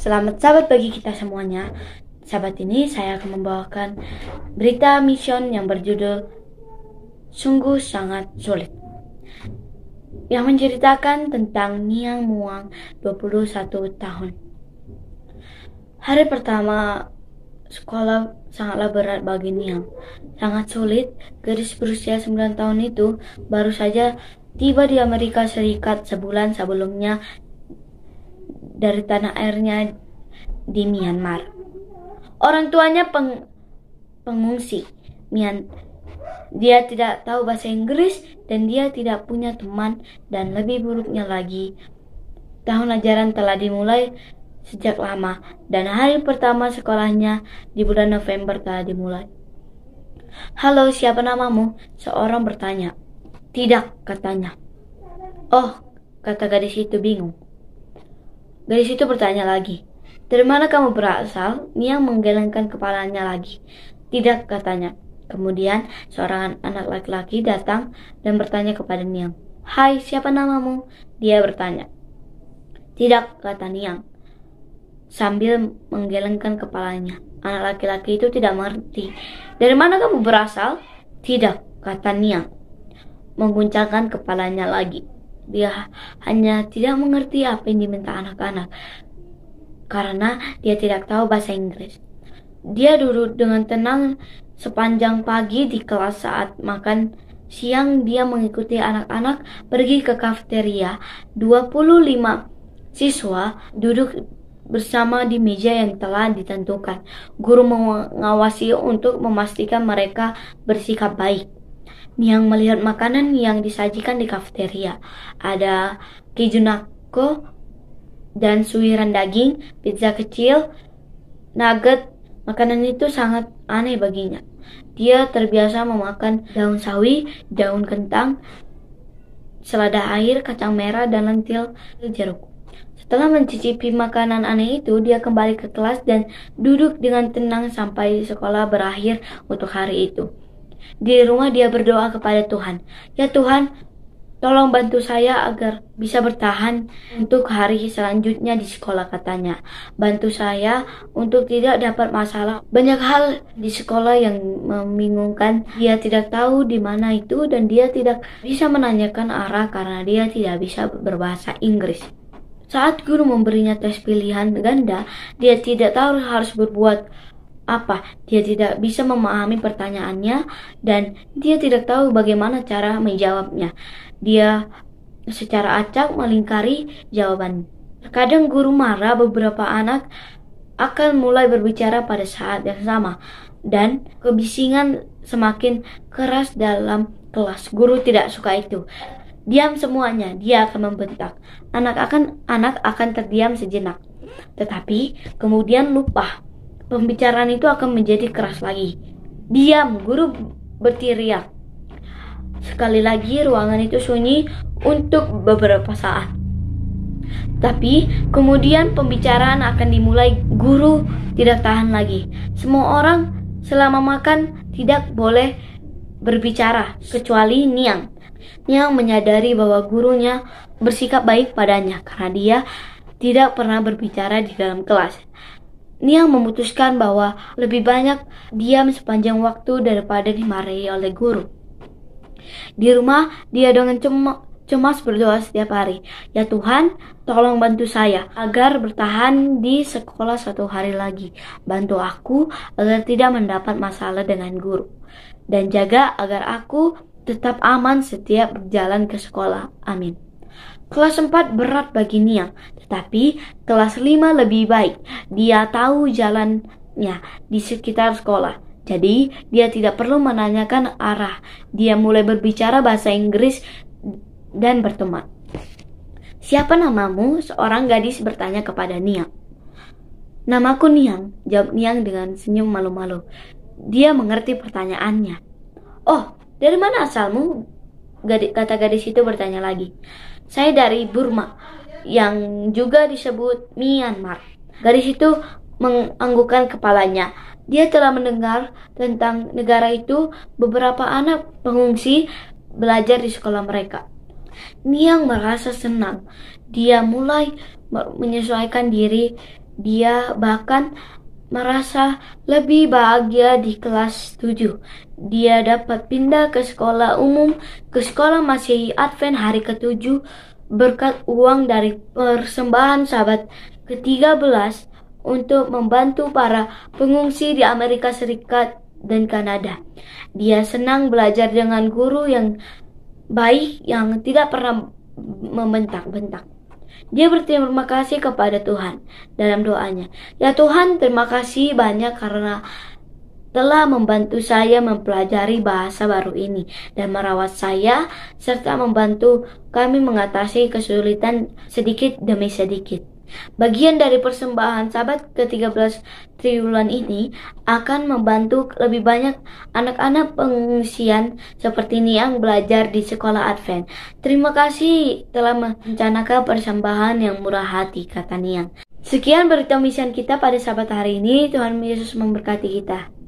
Selamat sahabat bagi kita semuanya. Sahabat ini saya akan membawakan berita mission yang berjudul Sungguh Sangat Sulit, yang menceritakan tentang Niang Muang 21 tahun. Hari pertama sekolah sangatlah berat bagi Niang. Sangat sulit. Gadis berusia 9 tahun itu baru saja tiba di Amerika Serikat sebulan sebelumnya dari tanah airnya di Myanmar. Orang tuanya pengungsi Dia tidak tahu bahasa Inggris dan dia tidak punya teman, dan lebih buruknya lagi, tahun ajaran telah dimulai sejak lama dan hari pertama sekolahnya di bulan November telah dimulai. "Halo, siapa namamu?" seorang bertanya. "Tidak," katanya. "Oh," kata gadis itu bingung. Gadis itu bertanya lagi. "Dari mana kamu berasal?" Niang menggelengkan kepalanya lagi. "Tidak," katanya. Kemudian seorang anak laki-laki datang dan bertanya kepada Niang. "Hai, siapa namamu?" dia bertanya. "Tidak," kata Niang sambil menggelengkan kepalanya. Anak laki-laki itu tidak mengerti. "Dari mana kamu berasal?" "Tidak," kata Niang mengguncangkan kepalanya lagi. Dia hanya tidak mengerti apa yang diminta anak-anak karena dia tidak tahu bahasa Inggris. Dia duduk dengan tenang sepanjang pagi di kelas. Saat makan siang, dia mengikuti anak-anak pergi ke kafeteria. 25 siswa duduk bersama di meja yang telah ditentukan. Guru mengawasi untuk memastikan mereka bersikap baik. Niang melihat makanan yang disajikan di kafeteria. Ada keju nako dan suiran daging, pizza kecil, nugget. Makanan itu sangat aneh baginya. Dia terbiasa memakan daun sawi, daun kentang, selada air, kacang merah, dan lentil jeruk. Setelah mencicipi makanan aneh itu, dia kembali ke kelas dan duduk dengan tenang sampai sekolah berakhir untuk hari itu. Di rumah dia berdoa kepada Tuhan. "Ya Tuhan, tolong bantu saya agar bisa bertahan untuk hari selanjutnya di sekolah," katanya. "Bantu saya untuk tidak dapat masalah. Banyak hal di sekolah yang membingungkan. Dia tidak tahu di mana itu dan dia tidak bisa menanyakan arah karena dia tidak bisa berbahasa Inggris. Saat guru memberinya tes pilihan ganda, dia tidak tahu harus berbuat apa. Dia tidak bisa memahami pertanyaannya dan dia tidak tahu bagaimana cara menjawabnya. Dia secara acak melingkari jawaban. Terkadang guru marah. Beberapa anak akan mulai berbicara pada saat yang sama dan kebisingan semakin keras dalam kelas. Guru tidak suka itu. "Diam semuanya," dia akan membentak. Anak akan terdiam sejenak, tetapi kemudian lupa. Pembicaraan itu akan menjadi keras lagi. "Diam!" guru berteriak. Sekali lagi ruangan itu sunyi untuk beberapa saat. Tapi kemudian pembicaraan akan dimulai. Guru tidak tahan lagi. Semua orang selama makan tidak boleh berbicara kecuali Niang. Niang menyadari bahwa gurunya bersikap baik padanya karena dia tidak pernah berbicara di dalam kelas. Niang memutuskan bahwa lebih banyak diam sepanjang waktu daripada dimarahi oleh guru. Di rumah, dia dengan cemas berdoa setiap hari. "Ya Tuhan, tolong bantu saya agar bertahan di sekolah 1 hari lagi. Bantu aku agar tidak mendapat masalah dengan guru. Dan jaga agar aku tetap aman setiap berjalan ke sekolah. Amin." Kelas 4 berat bagi Niang, tetapi kelas 5 lebih baik. Dia tahu jalannya di sekitar sekolah, jadi dia tidak perlu menanyakan arah. Dia mulai berbicara bahasa Inggris dan berteman. "Siapa namamu?" seorang gadis bertanya kepada Niang. "Namaku Niang," jawab Niang dengan senyum malu-malu. Dia mengerti pertanyaannya. "Oh, dari mana asalmu?" kata gadis itu bertanya lagi. "Saya dari Burma, yang juga disebut Myanmar." Gadis itu menganggukkan kepalanya. Dia telah mendengar tentang negara itu. Beberapa anak pengungsi belajar di sekolah mereka. Niang merasa senang. Dia mulai menyesuaikan diri Dia bahkan merasa lebih bahagia di kelas 7. Dia dapat pindah ke sekolah umum, ke sekolah Masehi Advent hari ke-7 berkat uang dari persembahan sahabat ke-13 untuk membantu para pengungsi di Amerika Serikat dan Kanada. Dia senang belajar dengan guru yang baik yang tidak pernah membentak-bentak. Dia berterima kasih kepada Tuhan dalam doanya. Ya Tuhan, terima kasih banyak karena telah membantu saya mempelajari bahasa baru ini dan merawat saya serta membantu kami mengatasi kesulitan sedikit demi sedikit. Bagian dari persembahan sahabat ke-13 triwulan ini akan membantu lebih banyak anak-anak pengungsian seperti Niang belajar di sekolah Advent. Terima kasih telah merencanakan persembahan yang murah hati, kata Niang. Sekian berita misian kita pada sahabat hari ini. Tuhan Yesus memberkati kita.